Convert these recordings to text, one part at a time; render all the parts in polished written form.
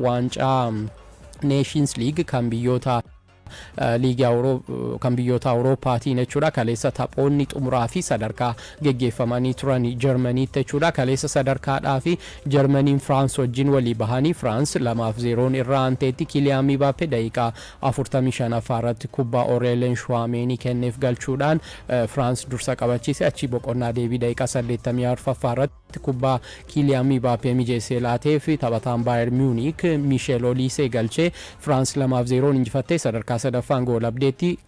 Waancaa Nations League kan biyyoota liiga kan biyyoota Awurooppaatiin jechuudha. Kaleessa taphoonni xumuraa fi sadarkaa geggeeffamanii turan Jarmaniitti jechuudha. Kaleessa sadarkaadhaa fi Jarmaniin Firaans wajjin walii bahanii Firaans 2-0 irraa aanteetti Kylian Mbappé daqiiqaa 45 irratti kubbaa Aurelien Chouameni kenneef galchuudhaan Firaans dursa qabachiise. Achi boqonnaa deebii daqiiqaa 84 irratti kubbaa Kylian Mbappé mijeessee laatee fi taphataan Bayern Munich Michel Olise galchee Firaans 2-0 injifattee sadarkaa sadaffaan gool abdeetti.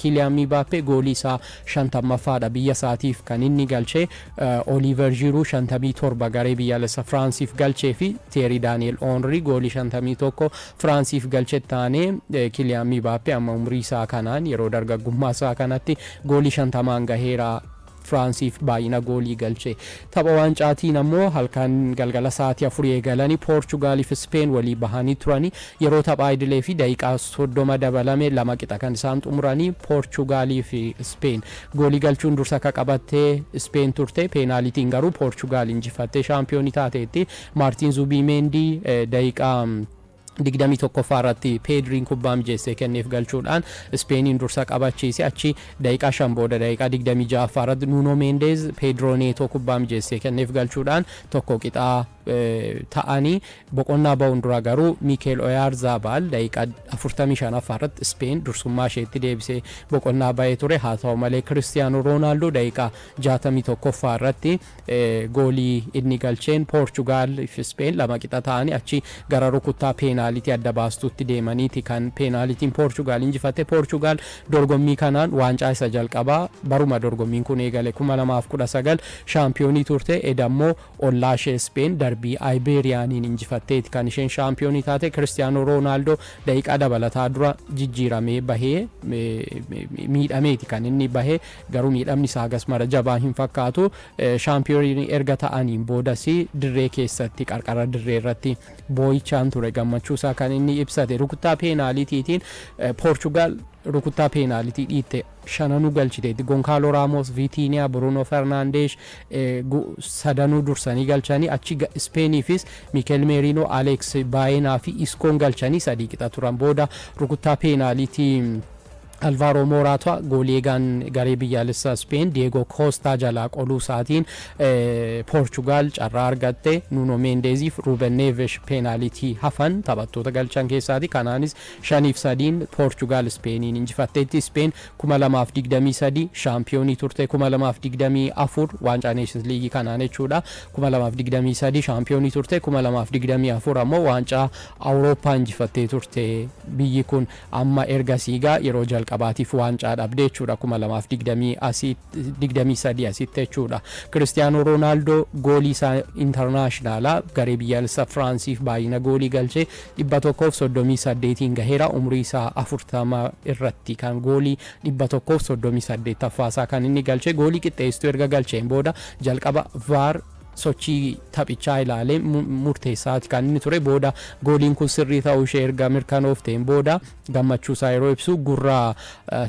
Kylian Mbappé goolii isaa 50ffaadha biyya isaatiif kan inni galchee. Oliver Giroud 57 garee biyyaalessa Firaansiif galchee fi Thierry Daniel Henry goolii 51 Firaansiif galchee taanee Kylian Mbappé amma umrii isaa kanaan yeroo dargaggummaa isaa kanatti goolii 50 gaheera. Firaansiif baay'ina goolii galchee. Tapha waancaatiin ammoo halkan galgala sa'aatii 4 eegalanii Portugaaliif Spain walii bahanii turanii yeroo tapha idilee fi daqiiqaa 30 dabalame 2-0 kan isaan xumuranii Portugaaliif Spain goolii galchuun dursa akka qabattee Spain turte. Peenaalitiin garuu Portugal injifattee shaampiyoonii taateetti. Martin Zubimendi daqiiqaa 21 irratti Pedriin kubbaa mijeessee kenneef galchuudhaan Spainin dursa qabachiise. Achi daqiiqaa 5 booda daqiiqaa 26 irratti Nuno Mendes Pedro Neto kubbaa mijeessee kenneef galchuudhaan tokko qixaa ta'anii boqonnaa ba'uun dura garuu Mikel Oyarzabal daqiiqaa 45 irratti Spain dursummaa isheetti deebisee boqonnaa ba'ee ture. Haa ta'u malee Cristiano Ronaldo daqiiqaa 61 irratti goolii inni galcheen Portugal fi Spain 2-0 ta'anii achi gara rukuttaa peenaalitii adda baastuutti deemaniiti kan peenaalitiin Portugal injifatte. Portugal dorgommii kanaan waancaa isa jalqabaa baruma dorgommiin kun eegale 2019 shaampiyoonii turte. Edammoo ollaa ishee Spain darbii Iberiyaaniin injifatteeti kan isheen shaampiyoonii taate. Cristiano Ronaldo daqiiqaa dabalataa dura jijjiiramee bahee miidhameeti kan inni bahee garuu miidhamni isaa gasmara jabaa hin fakkaatu. Shaampiyoonii erga ta'aniin boodas dirree keessatti qarqara dirree irratti boo'ichaan ture gammachuusaa kan inni ibsate. Rukuttaa peenaaliitiitiin Portugal rukuttaa peenaalitii dhiitte 5 galchiteetti. Goncalo Ramos, Vitinha, Bruno Fernandes sadanuu dursanii galchanii. Achi Spainiifis Mikel Merino, Alex Baena fi Iscoon galchanii 3-0 turan. Booda rukuttaa peenaalitii Alvaro Morata goolii garee biyyaalessaa Spain Diego Costa jalaa qoluu isaatiin Portugal carraa argatte. Nuno Mendesiif Ruben Neves peenaalitii hafan taphattoota galchan keessaati. Kanaanis 5-3 Portugal Spainiin injifatteetti. Spain 2023 shaampiyoonii turte. 2024 waancaa Nations League kanaan jechuudha. 2023 shaampiyoonii turte. 2024 ammoo waancaa Awurooppaa injifattee turte. Biyyi kun amma erga siigaa yeroo jalqabaatiif waancaa dhabdee jechuudha 2023 asitti jechuudha. Cristiano Ronaldo goolii isaa internationalaa garee biyyaalessa Firaansiif baay'ina goolii galchee 138 gaheera. Umrii isaa 40 irratti kan goolii 138 kan inni galchee. Goolii qixxeessituu erga galcheen booda jalqaba VAR sochii taphichaa ilaalee murteessaati kan inni ture. Booda gooliin kun sirrii ta'uu ishee erga mirkanoofteen booda gammachuusaa yeroo ibsu gurra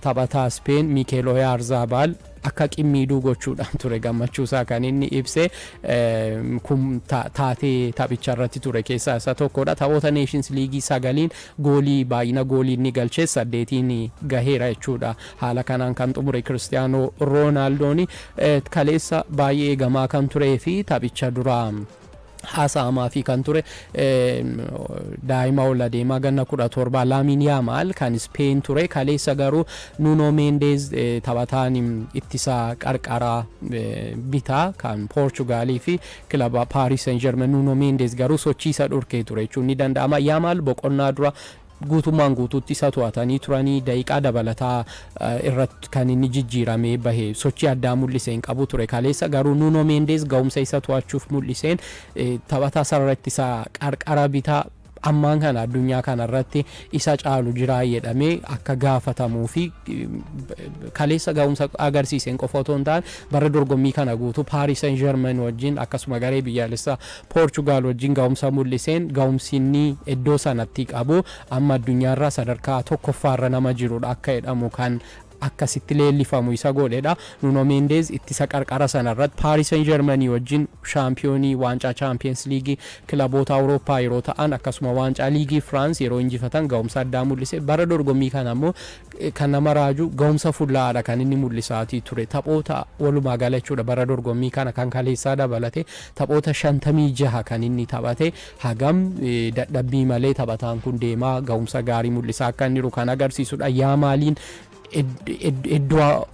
taphataa Spain Mikel Oyarzabal akka qimmiiduu gochuudhaan ture gammachuusaa kan inni ibse. Kun taatee taphicha irratti ture keessaa isa tokkodha. Taphoota Nations League 9 goolii baay'ina goolii inni galchee 8 gaheera jechuudha. Haala kanaan kan xumure Cristiano Ronaldoon kaleessa baay'ee eegamaa kan turee fi taphicha duraa haasa'amaa fi kan ture daa'ima ol adeemaa ganna 17 Lamine Yamal kan Spain ture. Kaleessa garuu Nuno Mendes taphataan ittisa qarqaraa bitaa kan Portugalii fi kilaba Paris Saint-Germain Nuno Mendes garuu sochii isa dhorkee ture jechuun ni danda'ama. Yamal boqonnaa dura guutummaan guutuutti isa to'atanii turanii daqiiqaa dabalataa irratti kan inni jijjiiramee bahee sochii addaa mul'iseen qabu ture. Kaleessa garuu Nuno Mendes gahumsa isa to'achuuf mul'iseen taphataa sararratti isa qarqara bitaa ammaan kana addunyaa kanarratti isa caalu jiraa jedhamee akka gaafatamuu fi kaleessa gahumsa agarsiiseen qofa otoo hin taane bara dorgommii kana guutuu Paris Saint-Germain wajjin akkasuma garee biyyaalessaa Portugal wajjin gahumsa mul'iseen gahumsi inni iddoo sanatti qabu amma addunyaarraa sadarkaa tokkoffaarra nama jirudha akka jedhamu kan akkasitti leellifamu isa godheedha. Nuno Mendes ittisa qarqara sanarratti Paris Saint-Germain wajjin shaampiyoonii waancaa Champions League kilaboota Awurooppaa yeroo ta'an akkasuma waancaa liigii France yeroo injifatan gahumsa addaa mul'ise. Bara dorgommii kana ammoo kan nama raaju gahumsa fullaadha kan inni mul'isaatii ture. Taphoota walumaa gala jechuudha bara dorgommii kana kan kaleessaa dabalate taphoota 56 kan inni taphate hagam dadhabbii malee taphataan kun deemaa gahumsa gaarii mul'isaa akka inni jiru kan agarsiisudha. Yaa maaliin iddoo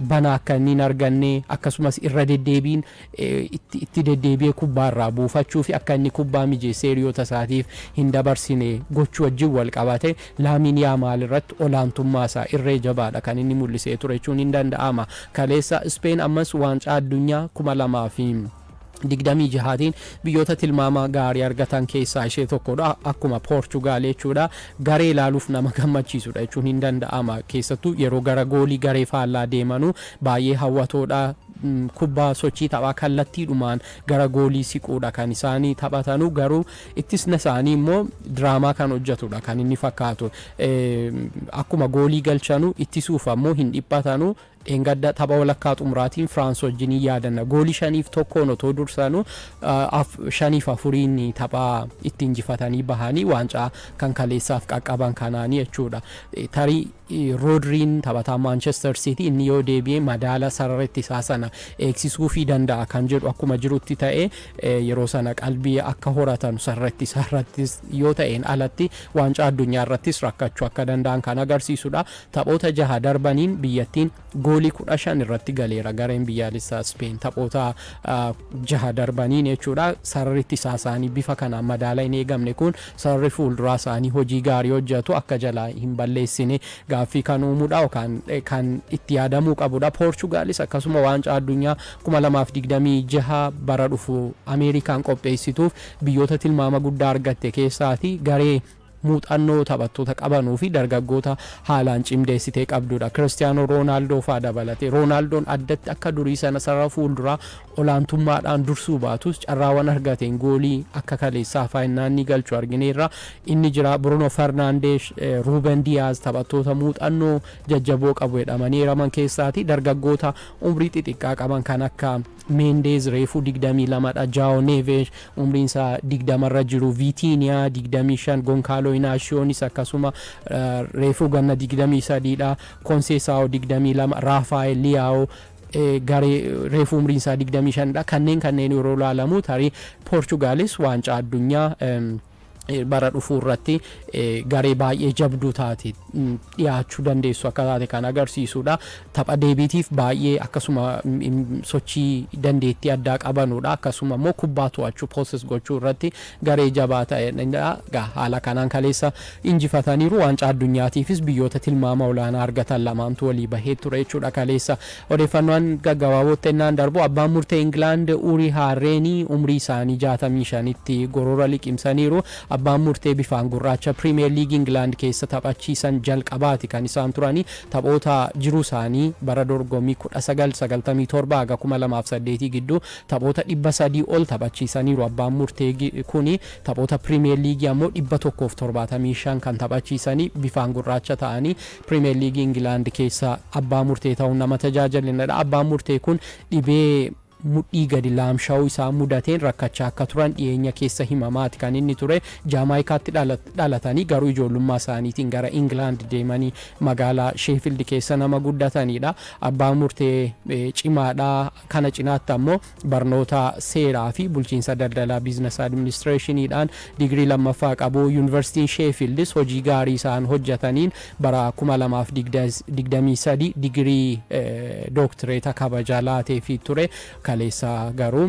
banaa akka inni arganne akkasumas irra deddeebiin itti deddeebi'ee kubbaarraa buufachuu fi akka inni kubbaa mijeessee hiriyoota isaatiif hin dabarsine gochuu wajjin wal qabate Laamin Yaamaal irratti olaantummaa isaa irree jabaadha kan inni mul'isee ture jechuun hin danda'ama. Kaleessa Speen ammas waancaa addunyaa 2026tiin biyyoota tilmaama gaarii argatan keessaa ishee tokkodha. Akkuma Portugal jechuudha garee ilaaluuf nama gammachiisudha jechuun hin danda'ama. Keessattuu yeroo gara goolii garee faallaa deemanu baay'ee hawwatoodha. Kubbaa sochii taphaa kallattiidhumaan gara goolii siquudha kan isaanii taphatanu. Garuu ittisna isaanii immoo diraamaa kan hojjetudha kan inni fakkaatu. Akkuma goolii galchanu ittisuuf ammoo hin dhiphatanu. Engadda tapha walakkaa xumuraatiin France wajjin yaadanna goolii 5-1 otoo dursanu 5-4 tapha itti injifatanii bahanii waancaa kan kaleessaaf qaqqaban kanaanii jechuudha. Tarii Rodriin taphataa Manchester City inni yoo deebi'ee madaala sararratti isaa sana eegsisuu fi danda'a kan jedhu akkuma jirutti ta'e yeroo sana qalbii akka horatan sararratti isaarrattis yoo ta'een alatti waancaa addunyaa irrattis rakkachuu akka danda'an kan agarsiisudha. Taphoota 6 darbaniin biyyattiin goolii 15 irratti galeera gareen biyyaalessaa Spain taphoota 6 darbaniin jechuudha. Sararritti isaa isaanii bifa kanaan madaala hin eegamne kun sararri fuulduraa isaanii hojii gaarii hojjetu akka jalaa hin balleessine gaaffii kan uumuudha kan itti yaadamuu qabudha. Portugalis akkasuma waancaa addunyaa 2026 bara dhufu Ameerikaan qopheessituuf biyyoota tilmaama guddaa argatte keessaati garee muuxannoo taphattoota qabanuu fi dargaggoota haalaan cimdeessitee qabdudha. Cristiano Ronaldo faa dabalate. Ronaldoon addatti akka durii sana sarara fuulduraa olaantummaadhaan dursuu baatus carraawwan argateen goolii akka kaleessaa faayinaan ni galchu argineerra. Inni jira Bruno Fernandes, Ruben Diaz taphattoota muuxannoo jajjaboo qabu jedhamanii heeraman keessaati. Dargaggoota umrii xixiqqaa qaban kan akka Mendes reefu 22dha. Joao Neves umriin isaa 20 irra jiru. Vitinha 25, Goncalo Inacionis akkasuma reefu ganna 23dha. Conceição 22, Rafael Leao garee reefu umriin isaa 25dha. Kanneen yeroo ilaalamu tarii Portugalis waancaa addunyaa bara dhufuu irratti garee baay'ee jabduu taate dhiyaachuu dandeessu akka taate kan agarsiisudha. Tapha deebiitiif baay'ee akkasuma sochii dandeettii addaa qabanudha. Akkasuma immoo kubbaa to'achuu pooses gochuu irratti garee jabaa ta'edha. Haala kanaan kaleessa injifataniiru. Waancaa addunyaatiifis biyyoota tilmaama olaanaa argatan lamaantu walii bahee ture jechuudha kaleessa. Odeeffannoon gaggabaabootti ennaan darbu abbaan murtee England Uri Harreenii umrii isaanii 65tti gorora liqimsaniiru. Abbaan murtee bifaan gurraacha Premier League England keessa taphachiisan jalqabaati kan isaan turani. Taphoota jiruu isaanii bara dorgommii 1997 haga 2008 gidduu taphoota 300 ol taphachiisaniiru. Abbaan murtee kuni taphoota Premier League ammoo 175 kan taphachiisanii bifaan gurraacha ta'anii Premier League England keessa abbaa murtee ta'uun nama tajaajilanidha. Abbaan murtee kun dhibee mudhii gadi laamsha'uu isaa mudateen rakkachaa akka turan dhiyeenya keessa himamaati kan inni ture. Jaamaayikaatti dhalatanii garuu ijoollummaa isaaniitiin gara England deemanii magaalaa Sheffield keessa nama guddatanidha. Abbaan murtee cimaadha. Kana cinaatti ammoo barnoota seeraa fi bulchiinsa daldalaa business administrationiidhaan digirii lammaffaa qabu. Yuunivarsiitiin Sheffieldis hojii gaarii isaan hojjetaniin bara 2023 digirii dooktireeta kabajaa laateefii ture. Kaleessa garuu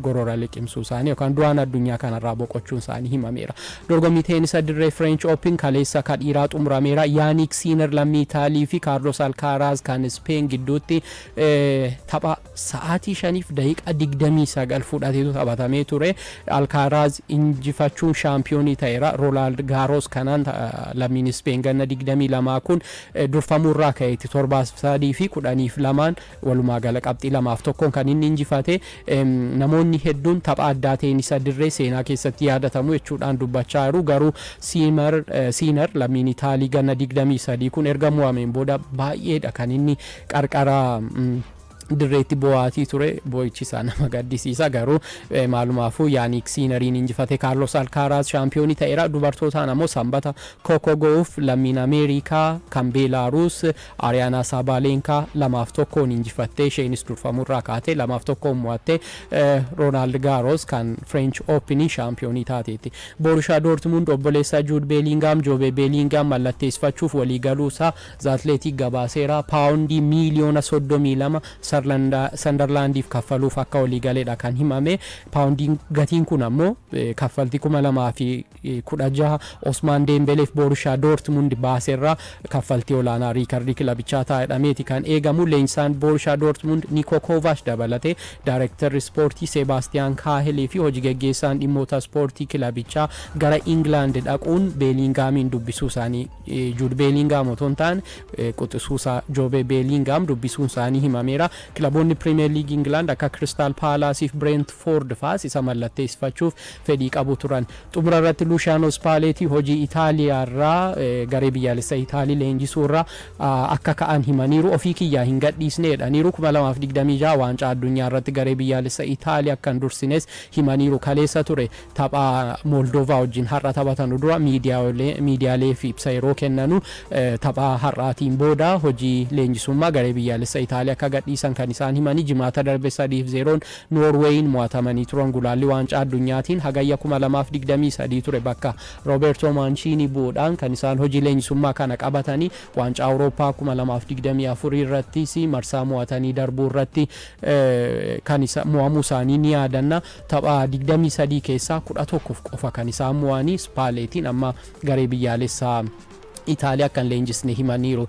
gorora liqimsuu isaanii yookaan du'aan addunyaa kanarraa boqochuun isaanii himameera. Dorgommii teenisa dirree French Open kaleessa kan dhiiraa xumurameera. Yannick Sinner lammii Itaalii fi Carlos Alcaraz kan Spain gidduutti tapha sa'aatii 5:29 fudhateetu taphatamee ture. Alcaraz injifachuun shaampiyoonii ta'eera. Roland Garros kanaan lammiin Spain ganna 22 kun durfamuurraa ka'eeti 7-3 fi 10-2 walumaa gala qabxii 2-1 tokkoon kan inni injifate namoonni hedduun tapha addaa ta'een isa dirree seenaa keessatti yaadatamu jechuudhaan dubbachaa jiru. Garuu Sinner lammiin Itaalii ganna 23 kun erga mo'ameen booda baay'eedha kan inni qarqara dirreetti bo'aatii ture. Bo'ichi isaa nama gaddisiisa. Garuu maalumaafuu Yannick Sinneriin injifate. Carlos Alcaraz shaampiyoonii ta'eera. Dubartootaan ammoo sanbata Coco Gauff lammiin Ameerikaa kan Beelaruus Ariyaanaa Sabalenkaa 2-1 injifattee isheenis durfamurraa kaatee 2-1 mo'attee Ronald Garros kan French Open shaampiyoonii taateetti. Borussia Dortmund obboleessa Jude Bellingham Jobe Bellingham mallatteessifachuuf walii galuusaa Athletic gabaaseera. Paawundii miiliyoona 32 Sunderlandiif kaffaluuf akka walii galeedha kan himame. Paawundiin gatiin kun ammoo kaffaltii 2016 Osman Dembeleef Borussia Dortmund baaseerra kaffaltii olaanaa riikardii kilabichaa taa'edhameeti kan eegamu. Leenjisaan Borussia Dortmund Niko Kovac dabalatee Daayirektarri ispoortii Sebastian Kahelee fi hojii gaggeessaan dhimmoota ispoortii kilabichaa gara England dhaquun Bellinghamiin dubbisuu isaanii Jude Bellingham otoo hin taane quxisuusaa Jobe Bellingham dubbisuun isaanii himameera. Kilaboonni Premier League England akka Crystal Palace fi Brentford faas isa mallatteessifachuuf fedhii qabu turan. Xumura irratti Luciano Spalletti hojii Itaaliyaarraa garee biyyaalessa Itaalii leenjisuurraa akka ka'an himaniiru. Ofii kiyyaa hin gadhiisne jedhaniiru. 2026 waancaa addunyaa irratti garee biyyaalessa Itaalii akkan dursines himaniiru. Kaleessa ture tapha Moldova wajjin har'a taphatan dura miidiyaalee fi ibsa yeroo kennanu tapha har'aatiin booda hojii leenjisummaa garee biyyaalessa Itaalii akka gadhiisan kan isaan himanii. Jimaata darbe 3-0 Norweyin mo'atamanii turan. Gulaalli waancaa addunyaatiin hagayya 2023 ture bakka Roberto Mancini bu'uudhaan kan isaan hojii leenjisummaa kana qabatanii waancaa Awurooppaa 2024 irrattis marsaa mo'atanii darbuu irratti kan mo'amuu isaanii ni yaadanna. Tapha 23 keessaa 11 qofa kan isaan mo'anii Spallettiin amma garee biyyaalessaa Itaaliyaa kan leenjisne himaniiru.